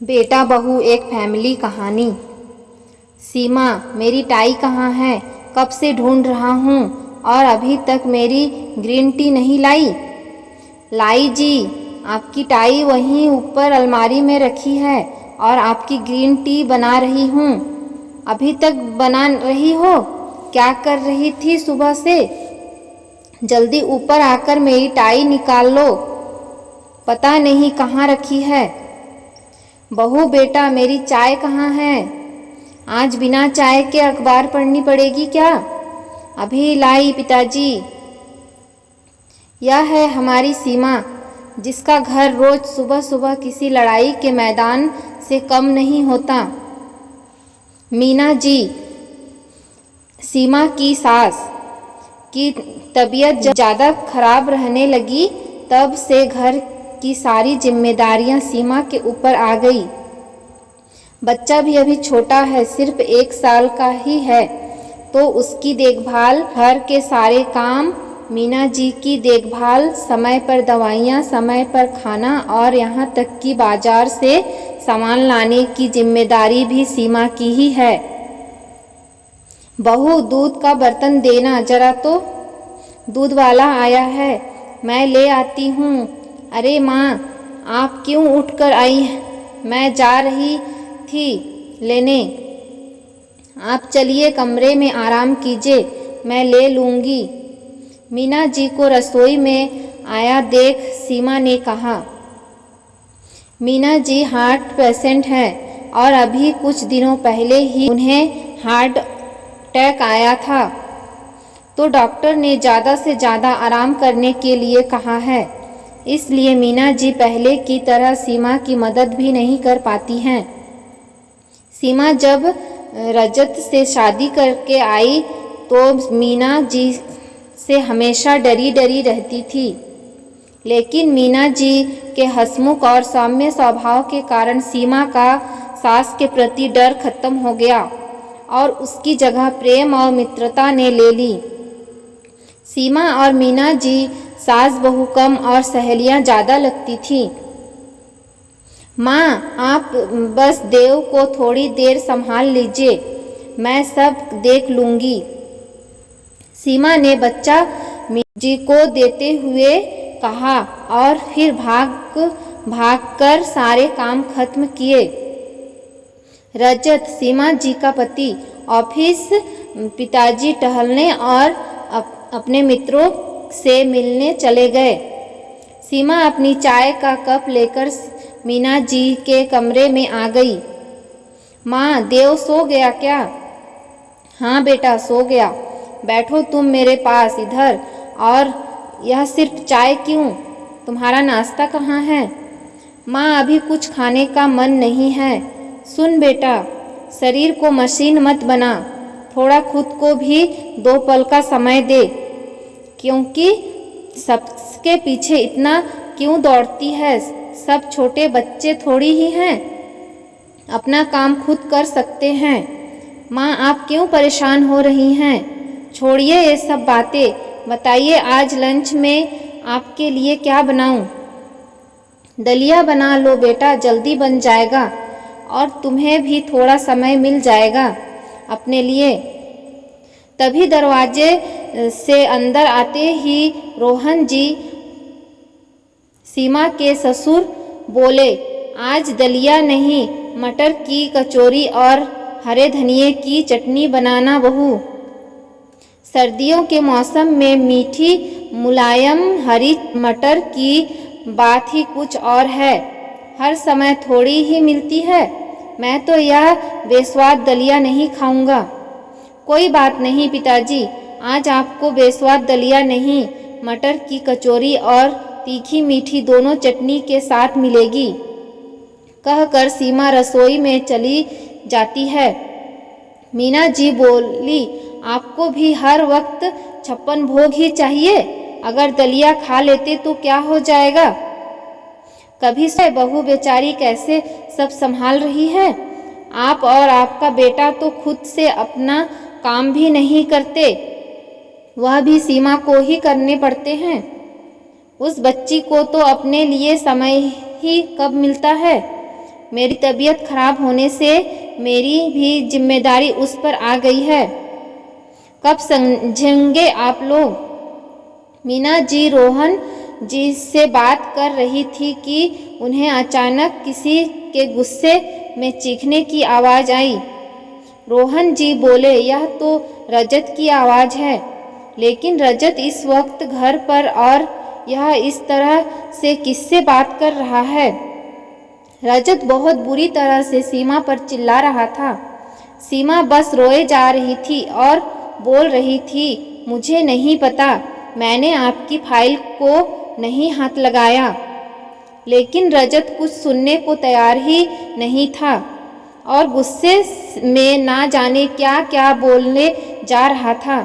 बेटा बहू एक फैमिली कहानी। सीमा, मेरी टाई कहाँ है? कब से ढूंढ रहा हूँ और अभी तक मेरी ग्रीन टी नहीं लाई। लाई जी, आपकी टाई वहीं ऊपर अलमारी में रखी है और आपकी ग्रीन टी बना रही हूँ। अभी तक बना रही हो? क्या कर रही थी सुबह से? जल्दी ऊपर आकर मेरी टाई निकाल लो, पता नहीं कहाँ रखी है। बहू बेटा, मेरी चाय कहाँ है? आज बिना चाय के अखबार पढ़नी पड़ेगी क्या? अभी लाई पिताजी। यह है हमारी सीमा, जिसका घर रोज सुबह सुबह किसी लड़ाई के मैदान से कम नहीं होता। मीना जी, सीमा की सास की तबीयत जब ज़्यादा खराब रहने लगी तब से घर की सारी जिम्मेदारियां सीमा के ऊपर आ गई। बच्चा भी अभी छोटा है, सिर्फ 1 साल का ही है, तो उसकी देखभाल, घर के सारे काम, मीना जी की देखभाल, समय पर दवाइयाँ, समय पर खाना और यहाँ तक कि बाजार से सामान लाने की जिम्मेदारी भी सीमा की ही है। बहू, दूध का बर्तन देना जरा तो। दूध वाला आया है, मैं ले आती हूँ। अरे माँ, आप क्यों उठकर आई? मैं जा रही थी लेने। आप चलिए कमरे में आराम कीजिए, मैं ले लूँगी। मीना जी को रसोई में आया देख सीमा ने कहा। मीना जी हार्ट पेशेंट हैं और अभी कुछ दिनों पहले ही उन्हें हार्ट अटैक आया था, तो डॉक्टर ने ज़्यादा से ज़्यादा आराम करने के लिए कहा है। इसलिए मीना जी पहले की तरह सीमा की मदद भी नहीं कर पाती हैं। सीमा जब रजत से शादी करके आई तो मीना जी से हमेशा डरी डरी रहती थी, लेकिन मीना जी के हंसमुख और सौम्य स्वभाव के कारण सीमा का सास के प्रति डर खत्म हो गया और उसकी जगह प्रेम और मित्रता ने ले ली। सीमा और मीना जी सास बहू कम और सहेलियां ज़्यादा लगती थी। माँ, आप बस देव को थोड़ी देर संभाल लीजिए, मैं सब देख लूँगी। सीमा ने बच्चा मीना जी को देते हुए कहा और फिर भाग कर सारे काम खत्म किए। रजत, सीमा जी का पति, ऑफिस, पिताजी टहलने और अपने मित्रों से मिलने चले गए। सीमा अपनी चाय का कप लेकर मीना जी के कमरे में आ गई। माँ, देव सो गया क्या? हाँ बेटा, सो गया। बैठो तुम मेरे पास इधर। और यह सिर्फ चाय क्यों? तुम्हारा नाश्ता कहाँ है? माँ, अभी कुछ खाने का मन नहीं है। सुन बेटा, शरीर को मशीन मत बना, थोड़ा खुद को भी 2 पल का समय दे। क्योंकि सबके पीछे इतना क्यों दौड़ती है? सब छोटे बच्चे थोड़ी ही हैं, अपना काम खुद कर सकते हैं। माँ, आप क्यों परेशान हो रही हैं? छोड़िए ये सब बातें, बताइए आज लंच में आपके लिए क्या बनाऊं? दलिया बना लो बेटा, जल्दी बन जाएगा और तुम्हें भी थोड़ा समय मिल जाएगा अपने लिए। तभी दरवाजे से अंदर आते ही रोहन जी, सीमा के ससुर, बोले, आज दलिया नहीं, मटर की कचौरी और हरे धनिए की चटनी बनाना बहू। सर्दियों के मौसम में मीठी मुलायम हरी मटर की बात ही कुछ और है, हर समय थोड़ी ही मिलती है। मैं तो यह बेस्वाद दलिया नहीं खाऊंगा। कोई बात नहीं पिताजी, आज आपको बेस्वाद दलिया नहीं, मटर की कचौरी और तीखी मीठी दोनों चटनी के साथ मिलेगी। कहकर सीमा रसोई में चली जाती है। मीना जी बोली, आपको भी हर वक्त 56 भोग ही चाहिए? अगर दलिया खा लेते तो क्या हो जाएगा? कभी से बहू बेचारी कैसे सब संभाल रही है। आप और आपका बेटा तो खुद से अपना काम भी नहीं करते, वह भी सीमा को ही करने पड़ते हैं। उस बच्ची को तो अपने लिए समय ही कब मिलता है। मेरी तबीयत खराब होने से मेरी भी जिम्मेदारी उस पर आ गई है। कब समझेंगे आप लोग? मीना जी रोहन जी से बात कर रही थी कि उन्हें अचानक किसी के गुस्से में चीखने की आवाज़ आई। रोहन जी बोले, यह तो रजत की आवाज़ है। लेकिन रजत इस वक्त घर पर और यह इस तरह से किससे बात कर रहा है? रजत बहुत बुरी तरह से सीमा पर चिल्ला रहा था। सीमा बस रोए जा रही थी और बोल रही थी, मुझे नहीं पता, मैंने आपकी फाइल को नहीं हाथ लगाया। लेकिन रजत कुछ सुनने को तैयार ही नहीं था और गुस्से में ना जाने क्या क्या बोलने जा रहा था।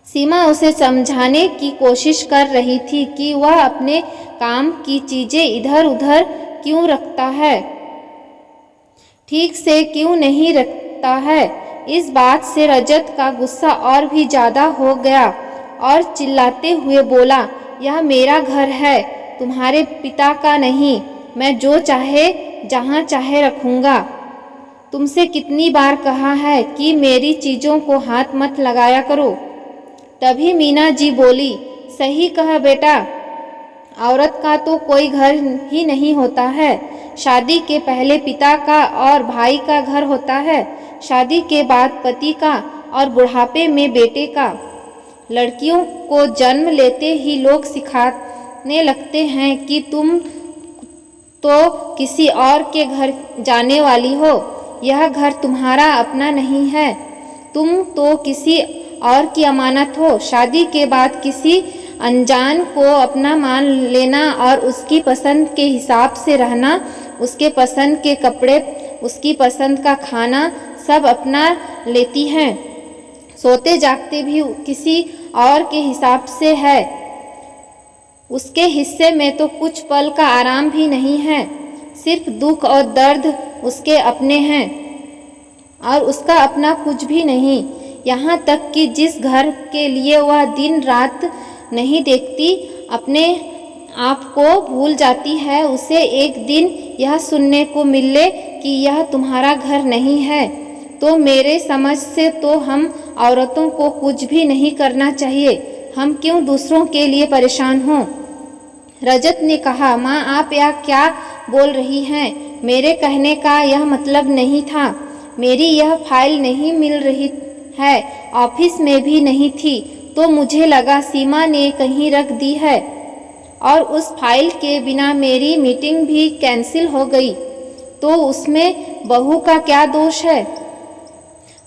सीमा उसे समझाने की कोशिश कर रही थी कि वह अपने काम की चीज़ें इधर उधर क्यों रखता है, ठीक से क्यों नहीं रखता है। इस बात से रजत का गुस्सा और भी ज़्यादा हो गया और चिल्लाते हुए बोला, यह मेरा घर है, तुम्हारे पिता का नहीं। मैं जो चाहे जहाँ चाहे रखूँगा। तुमसे कितनी बार कहा है कि मेरी चीज़ों को हाथ मत लगाया करो। तभी मीना जी बोली, सही कहा बेटा, औरत का तो कोई घर ही नहीं होता है। शादी के पहले पिता का और भाई का घर होता है, शादी के बाद पति का और बुढ़ापे में बेटे का। लड़कियों को जन्म लेते ही लोग सिखाने लगते हैं कि तुम तो किसी और के घर जाने वाली हो, यह घर तुम्हारा अपना नहीं है, तुम तो किसी और की अमानत हो। शादी के बाद किसी अनजान को अपना मान लेना और उसकी पसंद के हिसाब से रहना, उसके पसंद के कपड़े, उसकी पसंद का खाना सब अपना लेती हैं। सोते जागते भी किसी और के हिसाब से है। उसके हिस्से में तो कुछ पल का आराम भी नहीं है, सिर्फ दुख और दर्द उसके अपने हैं और उसका अपना कुछ भी नहीं। यहाँ तक कि जिस घर के लिए वह दिन रात नहीं देखती, अपने आप को भूल जाती है, उसे एक दिन यह सुनने को मिले कि यह तुम्हारा घर नहीं है, तो मेरे समझ से तो हम औरतों को कुछ भी नहीं करना चाहिए। हम क्यों दूसरों के लिए परेशान हों? रजत ने कहा, माँ आप यह क्या बोल रही हैं? मेरे कहने का यह मतलब नहीं था। मेरी यह फाइल नहीं मिल रही है, ऑफिस में भी नहीं थी, तो मुझे लगा सीमा ने कहीं रख दी है और उस फाइल के बिना मेरी मीटिंग भी कैंसिल हो गई, तो उसमें बहू का क्या दोष है?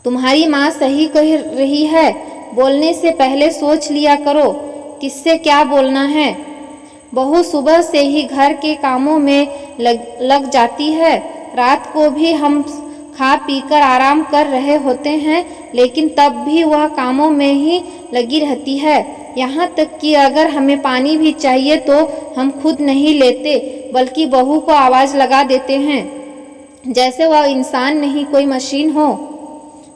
तुम्हारी माँ सही कह रही है, बोलने से पहले सोच लिया करो किससे क्या बोलना है। बहू सुबह से ही घर के कामों में लग जाती है, रात को भी हम खा पीकर आराम कर रहे होते हैं, लेकिन तब भी वह कामों में ही लगी रहती है। यहाँ तक कि अगर हमें पानी भी चाहिए तो हम खुद नहीं लेते, बल्कि बहू को आवाज़ लगा देते हैं, जैसे वह इंसान नहीं कोई मशीन हो।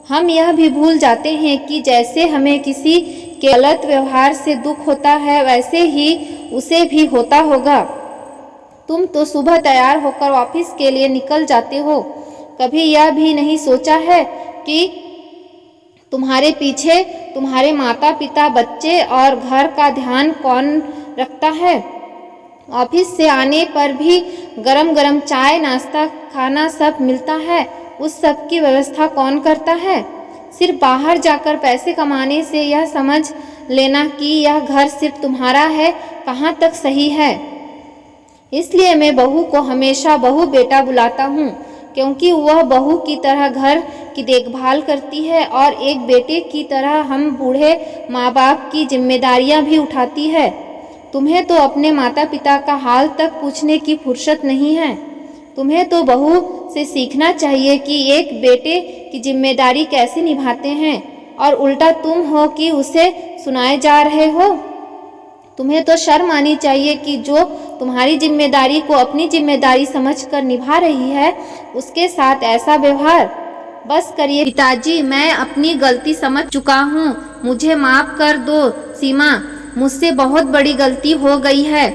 हम यह भी भूल जाते हैं कि जैसे हमें किसी के गलत व्यवहार से दुख होता है, वैसे ही उसे भी होता होगा। तुम तो सुबह तैयार होकर ऑफिस के लिए निकल जाते हो, कभी यह भी नहीं सोचा है कि तुम्हारे पीछे तुम्हारे माता पिता, बच्चे और घर का ध्यान कौन रखता है? ऑफिस से आने पर भी गरम गरम चाय, नाश्ता, खाना सब मिलता है, उस सब की व्यवस्था कौन करता है? सिर्फ बाहर जाकर पैसे कमाने से यह समझ लेना कि यह घर सिर्फ तुम्हारा है, कहाँ तक सही है? इसलिए मैं बहू को हमेशा बहू बेटा बुलाता हूँ, क्योंकि वह बहू की तरह घर की देखभाल करती है और एक बेटे की तरह हम बूढ़े माँ बाप की जिम्मेदारियाँ भी उठाती है। तुम्हें तो अपने माता पिता का हाल तक पूछने की फुर्सत नहीं है। तुम्हें तो बहू से सीखना चाहिए कि एक बेटे की जिम्मेदारी कैसे निभाते हैं, और उल्टा तुम हो कि उसे सुनाए जा रहे हो। तुम्हें तो शर्म आनी चाहिए कि जो तुम्हारी जिम्मेदारी को अपनी जिम्मेदारी समझकर निभा रही है, उसके साथ ऐसा व्यवहार। बस करिए पिताजी, मैं अपनी गलती समझ चुका हूँ, मुझे माफ़ कर दो। सीमा, मुझसे बहुत बड़ी गलती हो गई है,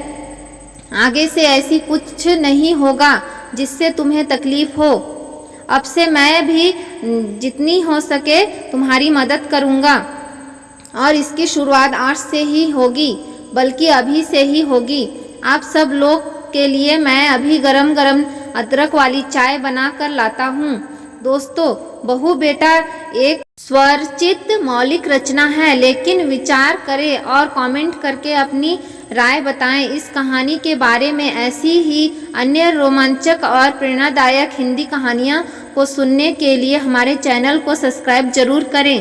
आगे से ऐसी कुछ नहीं होगा। जिससे तुम्हें तकलीफ हो। अब से मैं भी जितनी हो सके तुम्हारी मदद करूँगा और इसकी शुरुआत आज से ही होगी, बल्कि अभी से ही होगी। आप सब लोग के लिए मैं अभी गरम गरम अदरक वाली चाय बना कर लाता हूँ। दोस्तों, बहू बेटा एक स्वरचित मौलिक रचना है, लेकिन विचार करें और कमेंट करके अपनी राय बताएं। इस कहानी के बारे में ऐसी ही अन्य रोमांचक और प्रेरणादायक हिंदी कहानियाँ को सुनने के लिए हमारे चैनल को सब्सक्राइब जरूर करें।